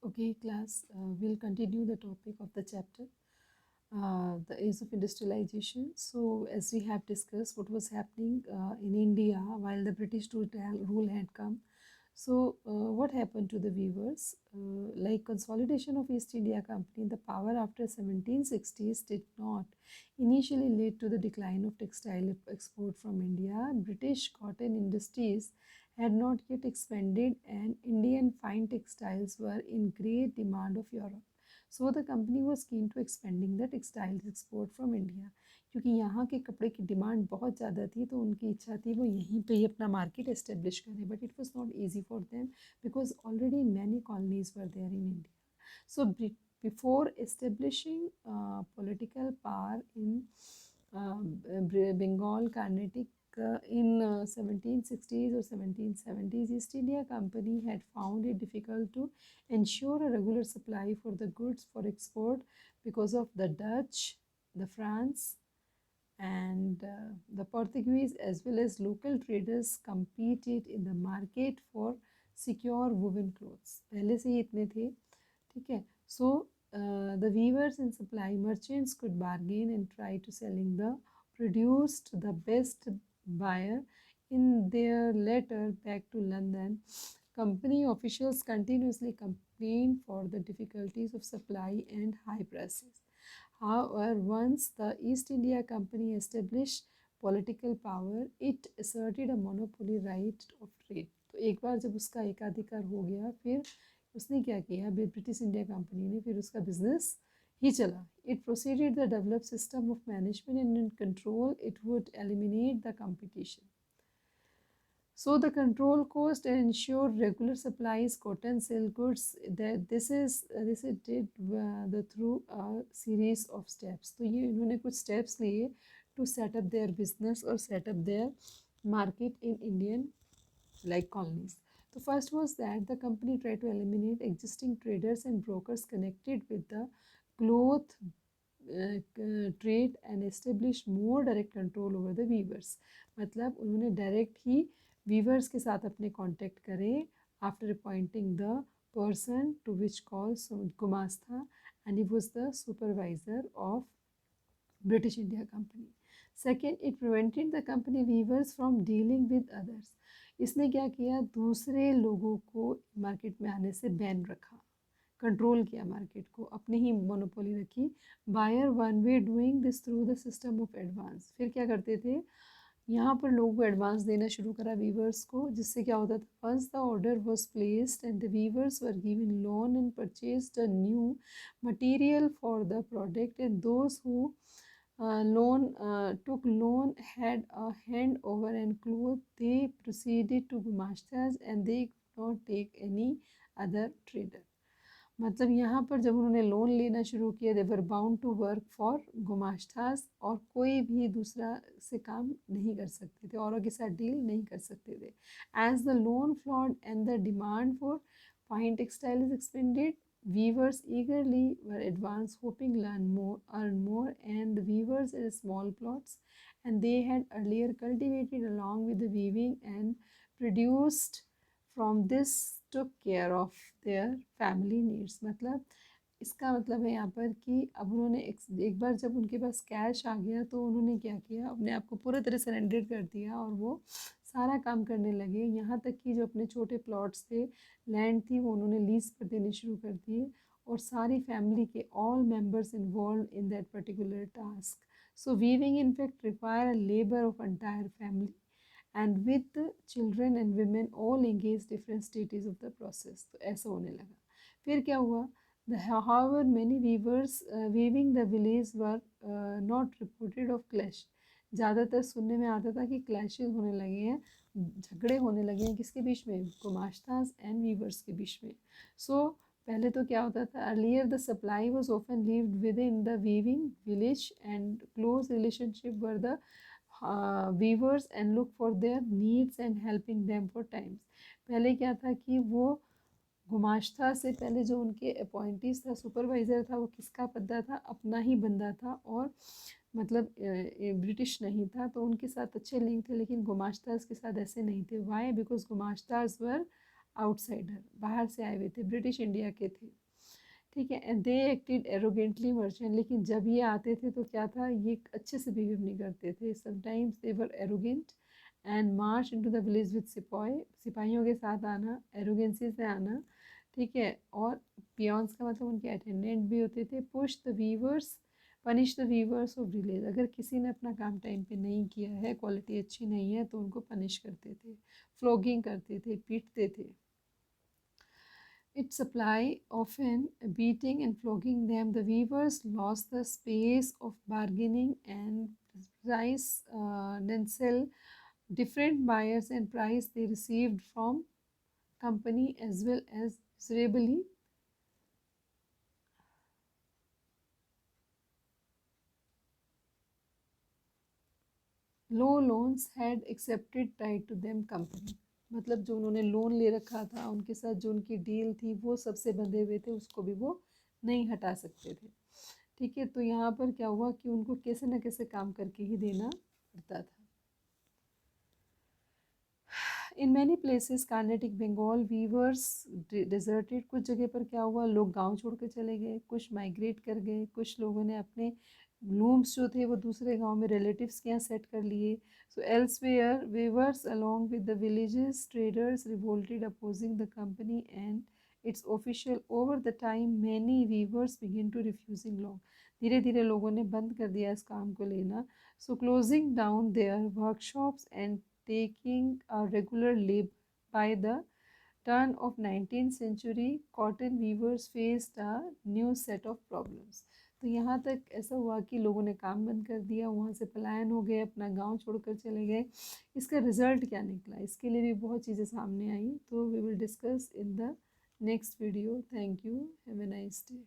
Okay, class, we'll continue the topic of the chapter, the age of industrialization. So, as we have discussed, what was happening in India while the British rule had come. So, what happened to the weavers? Like consolidation of East India Company, the power after 1760s did not initially lead to the decline of textile export from India. British cotton industries had not yet expanded, and Indian fine textiles were in great demand of Europe. So the company was keen to expanding the textiles export from India. क्योंकि यहाँ के कपड़े की demand बहुत ज़्यादा थी, तो उनकी इच्छा थी वो यहीं पे ही अपना मार्केट एस्टेब्लिश करें. But it was not easy for them because already many colonies were there in India. So before establishing political power in Bengal, Carnatic, in 1760s or 1770s, East India Company had found it difficult to ensure a regular supply for the goods for export because of the Dutch, the France, and the Portuguese as well as local traders competed in the market for secure woven clothes. पहले से ही इतने थे, ठीक है. So the weavers and supply merchants could bargain and try to selling the produced the best buyer. In their letter back to London, company officials continuously complained for the difficulties of supply and high prices. However, once the East India Company established political power, it asserted a monopoly right of trade. तो एक बार जब उसका एकाधिकार हो गया, फिर उसने क्या किया, ब्रिटिश इंडिया कंपनी ने, फिर उसका बिजनेस ही चला. It proceeded the develop system of management and in control. It would eliminate the competition. So the control cost and ensure regular supplies, cotton, silk goods. That this it did the through a series of steps. तो ये इन्होंने कुछ steps लिए to set up their business or set up their market in Indian like colonies. So first was that the company tried to eliminate existing traders and brokers connected with the cloth trade and establish more direct control over the weavers. मतलब उन्होंने direct ही weavers के साथ अपने contact करे after appointing the person to which calls Gumastha, and he was the supervisor of British India Company. Second, it prevented the company weavers from dealing with others. इसने क्या किया, दूसरे लोगों को मार्केट में आने से बैन रखा, कंट्रोल किया मार्केट को, अपनी ही मोनोपोली रखी. Buyer one way doing this through the system of advance. फिर क्या करते थे, यहाँ पर लोगों को एडवांस देना शुरू करा वीवर्स को, जिससे क्या होता था, once the order was placed and the weavers were given loan and purchased a new material for the product, and those who took loan had a handover and cloth, they proceeded to Gumashtas and they could not take any other trader. मतलब यहाँ पर जब उन्होंने loan लेना शुरू किया, they were bound to work for gumashtas, और कोई भी दूसरा से काम नहीं कर सकते थे, औरों के साथ डील नहीं कर सकते थे. As the loan flowed and the demand for fine textile is expanded, weavers eagerly were advanced, hoping earn more, and the weavers had small plots, and they had earlier cultivated along with the weaving and produced from this took care of their family needs. मतलब इसका मतलब है यहाँ पर कि अब उन्होंने एक बार जब उनके पास कैश आ गया, तो उन्होंने क्या किया, अपने आप को पूरी तरह सरेंडर कर दिया और वो सारा काम करने लगे. यहाँ तक कि जो अपने छोटे प्लॉट्स थे, लैंड थी, वो उन्होंने लीज पर देने शुरू कर दिए, और सारी फैमिली के all members involve in that particular task. So weaving in fact require labour of entire family, and with the children and women all engage different stages of the process. तो ऐसा होने लगा. फिर क्या हुआ, however many weavers weaving the village were not reported of clash. ज़्यादातर सुनने में आता था कि क्लैशेज होने लगे हैं, झगड़े होने लगे हैं, किसके बीच में, गुमाश्तास एंड वीवर्स के बीच में. सो पहले तो क्या होता था, earlier the supply was often lived with in the weaving village and close relationship were the weavers and look for their needs and helping them for times. पहले क्या था कि वो गुमाश्ता से पहले जो उनके अपॉइंटीज था, सुपरवाइज़र था, वो किसका बंदा था, अपना ही बंदा था, और मतलब ब्रिटिश नहीं था, तो उनके साथ अच्छे लिंक थे. लेकिन गुमाश्ताज के साथ ऐसे नहीं थे. वाई, बिकॉज गुमाश्ताज वर आउटसाइडर, बाहर से आए हुए थे, ब्रिटिश इंडिया के थे, ठीक है। And they acted arrogantly merchant, लेकिन जब ये आते थे तो क्या था, ये अच्छे से बिहेव नहीं करते थे। Sometimes they were arrogant and March into the village with सिपाही, सिपाहियों के साथ आना, एरोगेंसी से आना, ठीक है। और पियॉन्स का मतलब उनके अटेंडेंट भी होते थे। Push the weavers, punish the weavers of village, अगर किसी ने अपना काम टाइम पे नहीं किया है, क्वालिटी अच्छी नहीं है, तो उनको पनिश करते थे, फ्लॉगिंग करते थे, पीटते थे। Its supply, often beating and flogging them, the weavers lost the space of bargaining and price, then sell different buyers and price they received from company as well as miserably. Low loans had accepted tied to them company, मतलब जो उन्होंने loan ले रखा था, उनके साथ जो उनकी डील थी, वो सबसे बंधे हुए थे, उसको भी वो नहीं हटा सकते थे, ठीक है। तो यहाँ पर क्या हुआ कि उनको कैसे न कैसे काम करके ही देना पड़ता था। In many places Carnatic Bengal weavers deserted, कुछ जगह पर क्या हुआ, लोग गांव छोड़ के चले गए, कुछ माइग्रेट कर गए, कुछ लोगों ने अपने लूम्स जो थे वो दूसरे गांव में रिलेटिव्स के यहाँ सेट कर लिए। So elsewhere weavers along with the villages traders revolted opposing the company and its official. Over the time many weavers begin to refusing long, धीरे धीरे लोगों ने बंद कर दिया इस काम को लेना। So closing down their workshops and taking a regular leave. By the turn of 19th century, cotton weavers faced a new set of problems. तो यहाँ तक ऐसा हुआ कि लोगों ने काम बंद कर दिया, वहाँ से पलायन हो गए, अपना गांव छोड़कर चले गए। इसका रिजल्ट क्या निकला, इसके लिए भी बहुत चीज़ें सामने आई, तो we will discuss in the next video. Thank you, have a nice day.